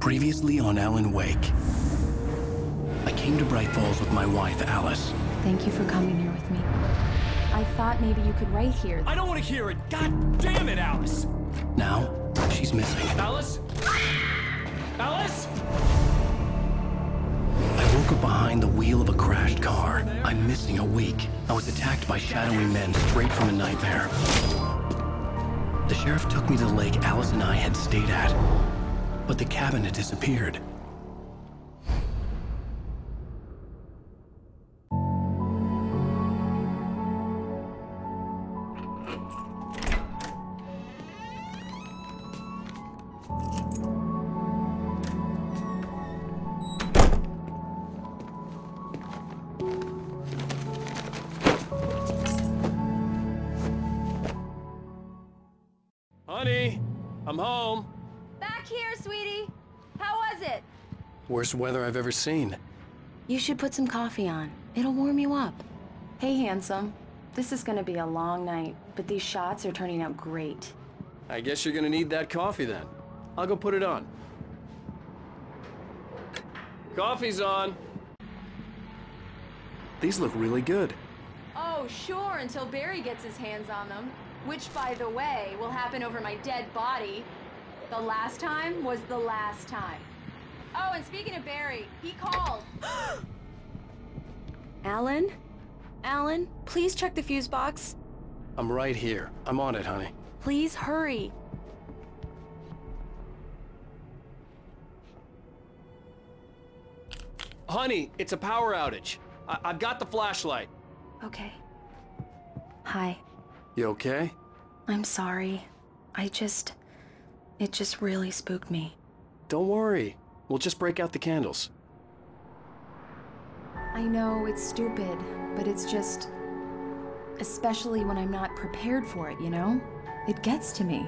Previously on Alan Wake. I came to Bright Falls with my wife, Alice. Thank you for coming here with me. I thought maybe you could write here. I don't want to hear it! God damn it, Alice! Now, she's missing. Alice? Alice? I woke up behind the wheel of a crashed car. I'm missing a week. I was attacked by shadowy men straight from a nightmare. The sheriff took me to the lake Alice and I had stayed at, but the cabin had disappeared. Honey, I'm home. Back here, sweetie. How was it? Worst weather I've ever seen. You should put some coffee on. It'll warm you up. Hey, handsome. This is gonna be a long night, but these shots are turning out great. I guess you're gonna need that coffee then. I'll go put it on. Coffee's on. These look really good. Oh, sure, until Barry gets his hands on them. Which, by the way, will happen over my dead body. The last time was the last time. Oh, and speaking of Barry, he called. Alan? Alan, please check the fuse box. I'm right here. I'm on it, honey. Please hurry. Honey, it's a power outage. I've got the flashlight. Okay. Hi. You okay? I'm sorry. It just really spooked me. Don't worry. We'll just break out the candles. I know it's stupid, but it's just... especially when I'm not prepared for it, you know? It gets to me.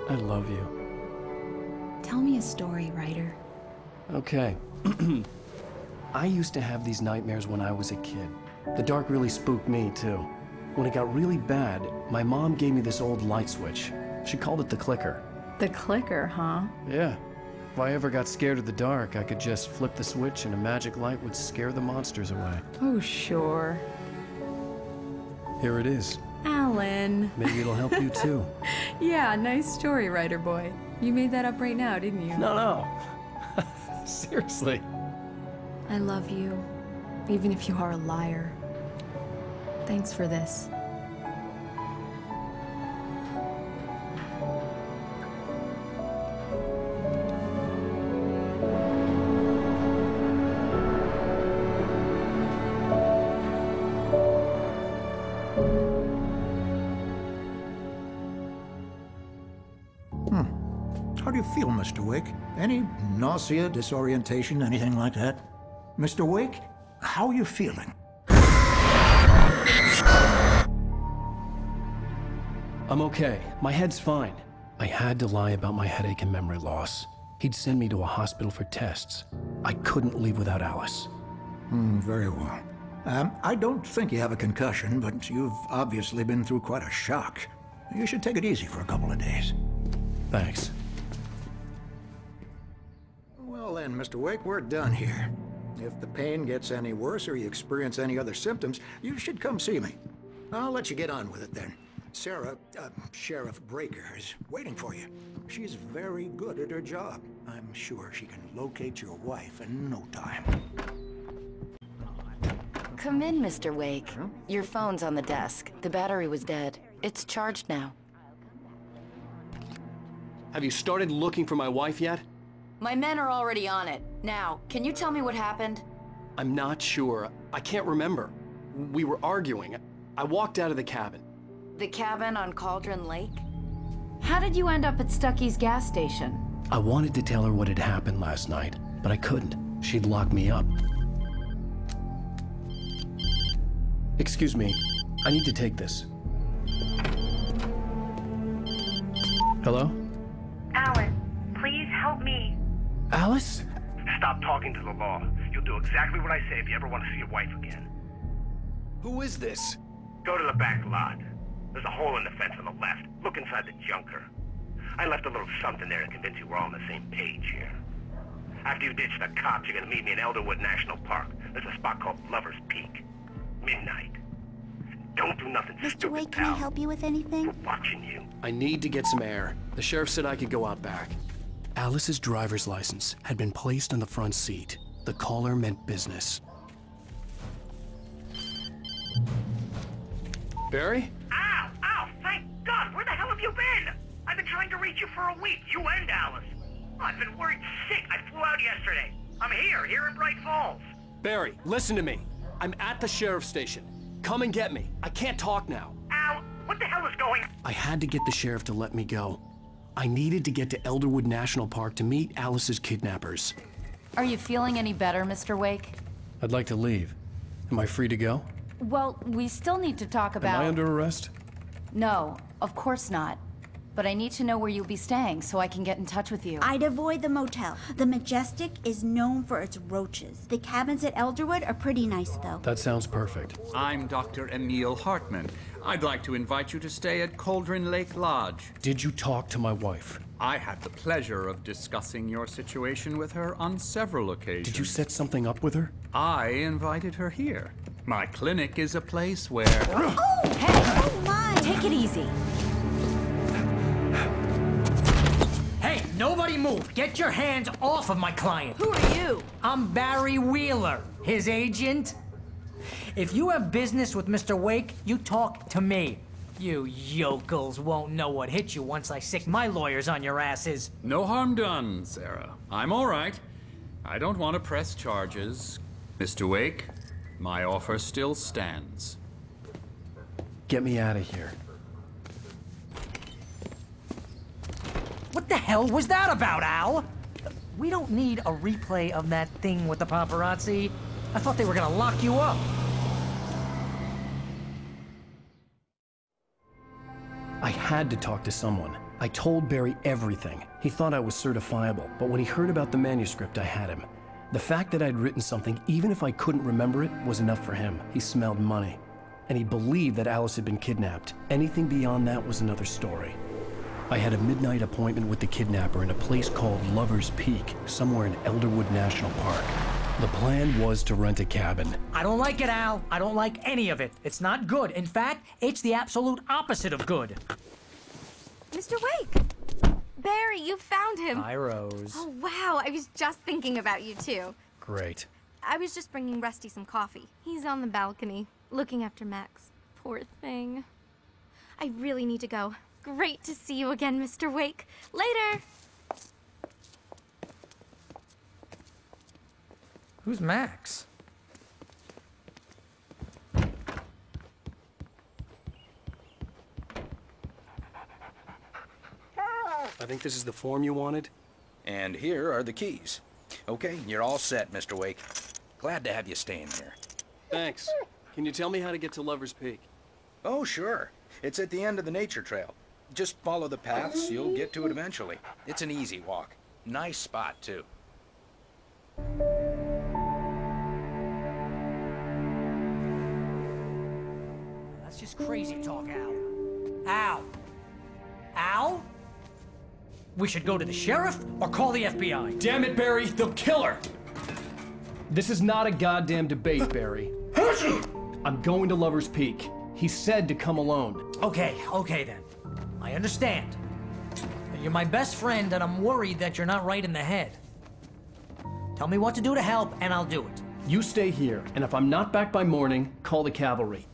I love you. Tell me a story, writer. Okay. I used to have these nightmares when I was a kid. The dark really spooked me, too. When it got really bad, my mom gave me this old light switch. She called it the clicker. The clicker, huh? Yeah. If I ever got scared of the dark, I could just flip the switch and a magic light would scare the monsters away. Oh, sure. Here it is. Alan. Maybe it'll help you, too. Yeah, nice story, writer boy. You made that up right now, didn't you? No. Seriously. I love you, even if you are a liar. Thanks for this. How do you feel, Mr. Wake? Any nausea, disorientation, anything like that? Mr. Wake, how are you feeling? I'm okay. My head's fine. I had to lie about my headache and memory loss. He'd send me to a hospital for tests. I couldn't leave without Alice. Very well. I don't think you have a concussion, but you've obviously been through quite a shock. You should take it easy for a couple of days. Thanks. Well then, Mr. Wake, we're done here. If the pain gets any worse or you experience any other symptoms, you should come see me. I'll let you get on with it then. Sarah, Sheriff Breaker, is waiting for you. She's very good at her job. I'm sure she can locate your wife in no time. Come in, Mr. Wake. Your phone's on the desk. The battery was dead. It's charged now. Have you started looking for my wife yet? My men are already on it. Now, can you tell me what happened? I'm not sure. I can't remember. We were arguing. I walked out of the cabin. The cabin on Cauldron Lake? How did you end up at Stucky's gas station? I wanted to tell her what had happened last night, but I couldn't. She'd lock me up. Excuse me. I need to take this. Hello? Alan, please help me. Alice? Stop talking to the law. You'll do exactly what I say if you ever want to see your wife again. Who is this? Go to the back lot. There's a hole in the fence on the left. Look inside the junker. I left a little something there to convince you we're all on the same page here. After you ditch the cops, you're gonna meet me in Elderwood National Park. There's a spot called Lover's Peak. Midnight. Don't do nothing Mr. stupid, Wake, can pal. I help you with anything? We're watching you. I need to get some air. The sheriff said I could go out back. Alice's driver's license had been placed on the front seat. The caller meant business. Barry? Ow! Ow! Thank God! Where the hell have you been? I've been trying to reach you for a week. You and Alice. Oh, I've been worried sick. I flew out yesterday. I'm here in Bright Falls. Barry, listen to me. I'm at the sheriff's station. Come and get me. I can't talk now. Al, what the hell is going on? I had to get the sheriff to let me go. I needed to get to Elderwood National Park to meet Alice's kidnappers. Are you feeling any better, Mr. Wake? I'd like to leave. Am I free to go? Well, we still need to talk about... Am I under arrest? No, of course not. But I need to know where you'll be staying so I can get in touch with you. I'd avoid the motel. The Majestic is known for its roaches. The cabins at Elderwood are pretty nice, though. That sounds perfect. I'm Dr. Emil Hartman. I'd like to invite you to stay at Cauldron Lake Lodge. Did you talk to my wife? I had the pleasure of discussing your situation with her on several occasions. Did you set something up with her? I invited her here. My clinic is a place where... Oh! Hey! Oh, my! Take it easy. Hey, nobody move! Get your hands off of my client! Who are you? I'm Barry Wheeler, his agent. If you have business with Mr. Wake, you talk to me. You yokels won't know what hit you once I sick my lawyers on your asses. No harm done, Sarah. I'm all right. I don't want to press charges. Mr. Wake, my offer still stands. Get me out of here. What the hell was that about, Al? We don't need a replay of that thing with the paparazzi. I thought they were gonna lock you up. I had to talk to someone. I told Barry everything. He thought I was certifiable, but when he heard about the manuscript, I had him. The fact that I'd written something, even if I couldn't remember it, was enough for him. He smelled money. And he believed that Alice had been kidnapped. Anything beyond that was another story. I had a midnight appointment with the kidnapper in a place called Lover's Peak, somewhere in Elderwood National Park. The plan was to rent a cabin. I don't like it, Al. I don't like any of it. It's not good. In fact, it's the absolute opposite of good. Mr. Wake! Barry, you found him! Hi, Rose. Oh, wow. I was just thinking about you, too. Great. I was just bringing Rusty some coffee. He's on the balcony, looking after Max. Poor thing. I really need to go. Great to see you again, Mr. Wake. Later! Who's Max? I think this is the form you wanted. And here are the keys. Okay, you're all set, Mr. Wake. Glad to have you staying here. Thanks. Can you tell me how to get to Lover's Peak? Oh, sure. It's at the end of the nature trail. Just follow the paths, you'll get to it eventually. It's an easy walk. Nice spot, too. That's just crazy talk, Al. Al? Al? We should go to the sheriff or call the FBI. Damn it, Barry! They'll kill her! This is not a goddamn debate, Barry. I'm going to Lover's Peak. He said to come alone. Okay then. I understand. You're my best friend, and I'm worried that you're not right in the head. Tell me what to do to help, and I'll do it. You stay here, and if I'm not back by morning, call the cavalry.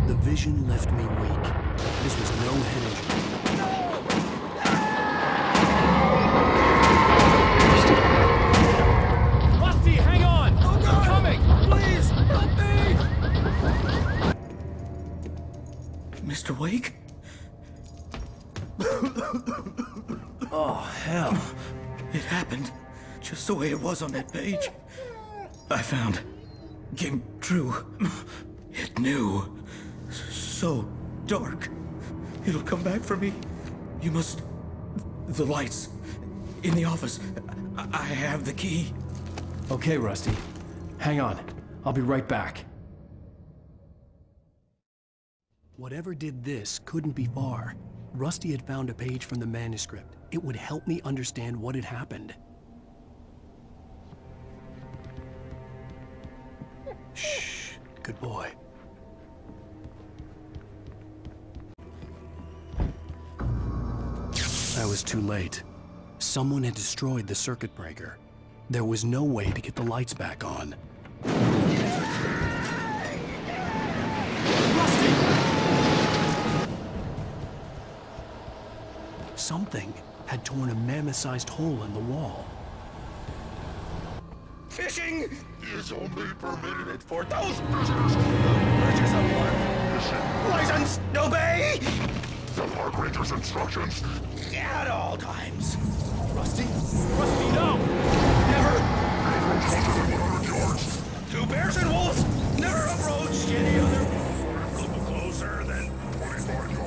The vision left me weak. This was no head injury. Rusty, hang on! Oh, no! I'm coming! Please, help me! Mr. Wake? Oh, hell. It happened just the way it was on that page. I found. Came true. It knew. So dark. It'll come back for me. You must... The lights. In the office. I have the key. Okay, Rusty. Hang on. I'll be right back. Whatever did this couldn't be far. Rusty had found a page from the manuscript. It would help me understand what had happened. Shh. Good boy. I was too late. Someone had destroyed the circuit breaker. There was no way to get the lights back on. Rusty! Something had torn a mammoth-sized hole in the wall. Fishing is only permitted for those prisoners purchase a park license. Obey the park ranger's instructions at all times. Rusty? Rusty, no! Never approach closer than 100 yards. To bears and wolves, never approach any other closer than 25 yards.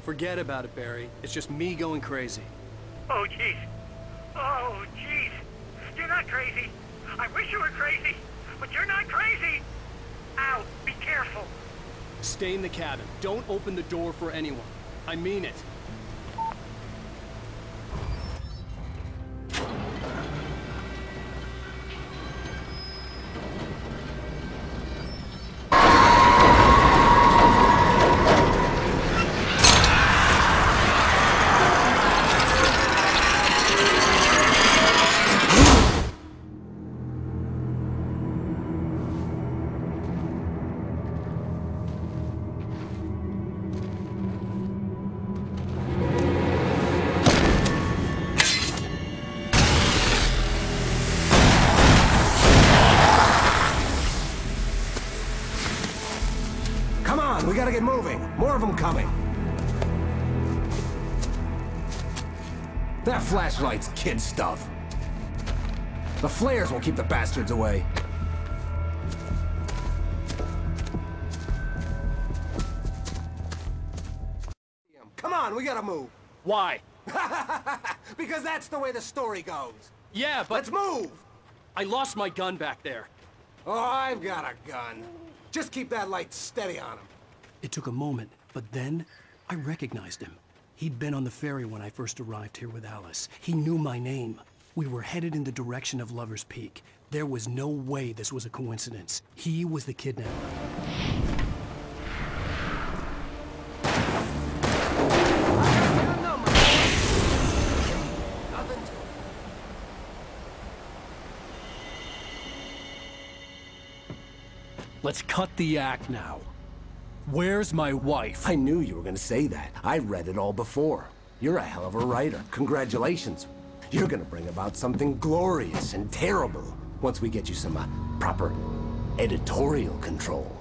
Forget about it, Barry. It's just me going crazy. Oh, jeez. Oh, jeez. You're not crazy. I wish you were crazy, but you're not crazy. Ow, be careful. Stay in the cabin. Don't open the door for anyone. I mean it. We gotta get moving. More of them coming. That flashlight's kid stuff. The flares will keep the bastards away. Come on, we gotta move. Why? Because that's the way the story goes. Yeah, but... Let's move! I lost my gun back there. Oh, I've got a gun. Just keep that light steady on him. It took a moment, but then I recognized him. He'd been on the ferry when I first arrived here with Alice. He knew my name. We were headed in the direction of Lover's Peak. There was no way this was a coincidence. He was the kidnapper. Let's cut the act now. Where's my wife? I knew you were gonna say that. I read it all before. You're a hell of a writer. Congratulations. You're gonna bring about something glorious and terrible once we get you some proper editorial control.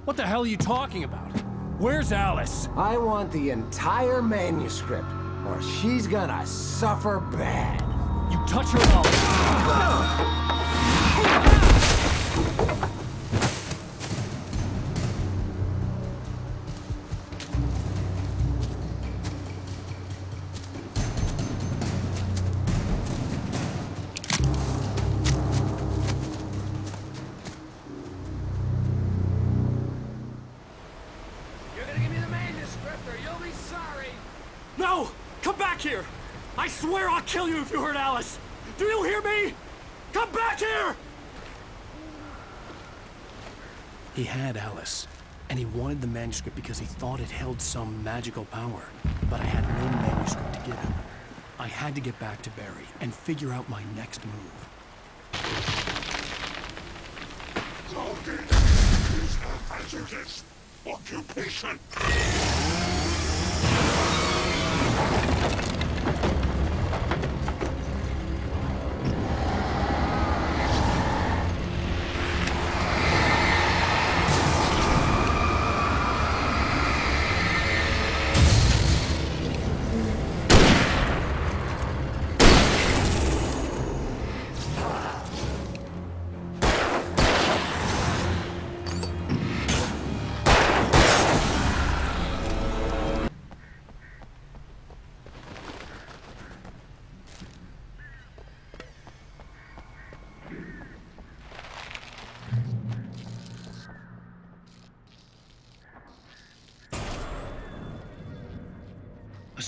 What the hell are you talking about? Where's Alice? I want the entire manuscript, or she's gonna suffer bad. You touch her mouth. No! Come back here! I swear I'll kill you if you hurt Alice! Do you hear me? Come back here! He had Alice, and he wanted the manuscript because he thought it held some magical power. But I had no manuscript to give him. I had to get back to Barry and figure out my next move. Is a hazardous occupation.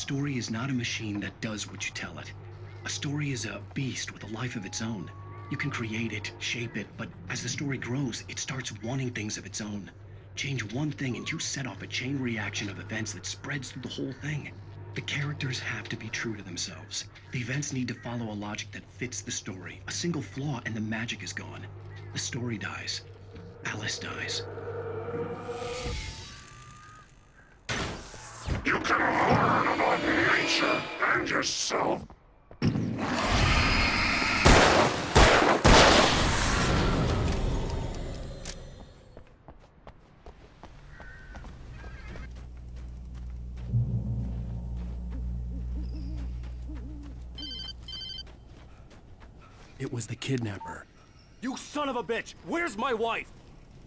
story is not a machine that does what you tell it. A story is a beast with a life of its own. You can create it, shape it, but as the story grows, it starts wanting things of its own. Change one thing and you set off a chain reaction of events that spreads through the whole thing. The characters have to be true to themselves. The events need to follow a logic that fits the story. A single flaw and the magic is gone. The story dies. Alice dies. You can learn about nature and yourself. It was the kidnapper. You son of a bitch! Where's my wife?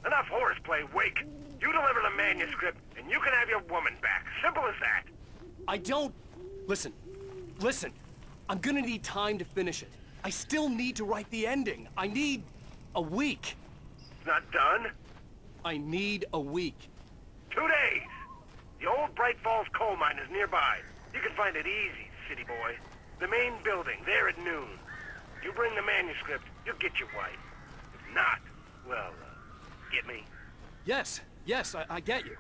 Enough horseplay, Wake. You deliver the manuscript, and you can have your woman back. Simple as that. I don't... Listen. I'm gonna need time to finish it. I still need to write the ending. I need a week. It's not done? I need a week. 2 days. The old Bright Falls coal mine is nearby. You can find it easy, city boy. The main building, there at noon. You bring the manuscript, you'll get your wife. If not, well, get me? Yes, I get you.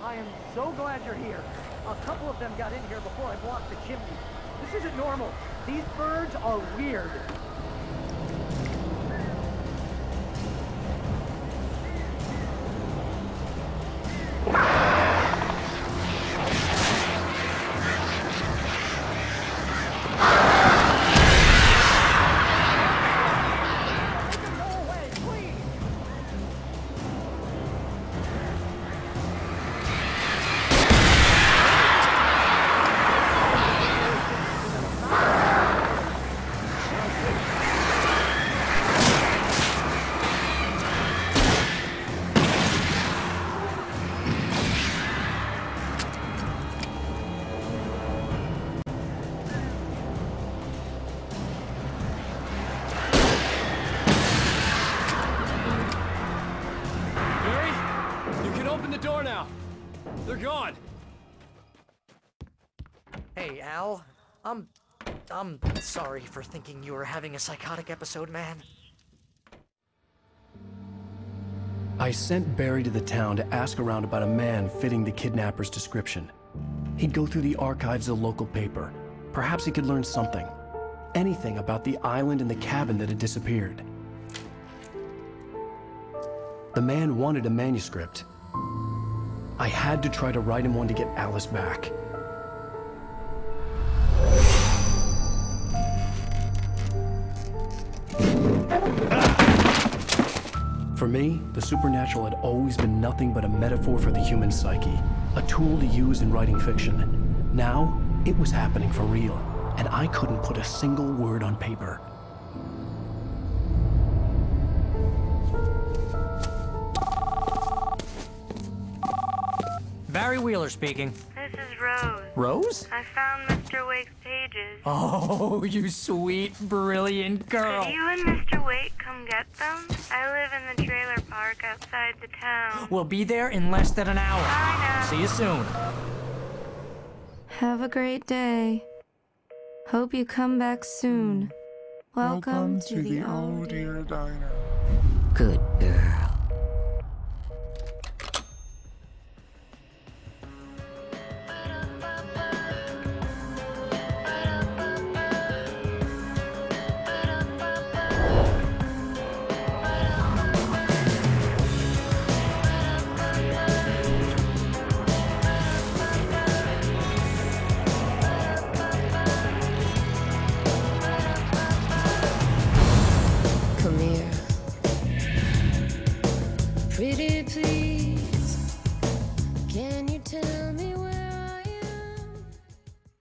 I am so glad you're here. A couple of them got in here before I blocked the chimney. This isn't normal. These birds are weird. They're gone! Hey, Al. I'm sorry for thinking you were having a psychotic episode, man. I sent Barry to the town to ask around about a man fitting the kidnapper's description. He'd go through the archives of the local paper. Perhaps he could learn something. Anything about the island and the cabin that had disappeared. The man wanted a manuscript. I had to try to write him one to get Alice back. For me, the supernatural had always been nothing but a metaphor for the human psyche, a tool to use in writing fiction. Now, it was happening for real, and I couldn't put a single word on paper. Barry Wheeler speaking. This is Rose. Rose? I found Mr. Wake's pages. Oh, you sweet, brilliant girl. Could you and Mr. Wake come get them? I live in the trailer park outside the town. We'll be there in less than an hour. Bye now. See you soon. Have a great day. Hope you come back soon. Welcome to the Oh Dear Diner. Good girl. Pretty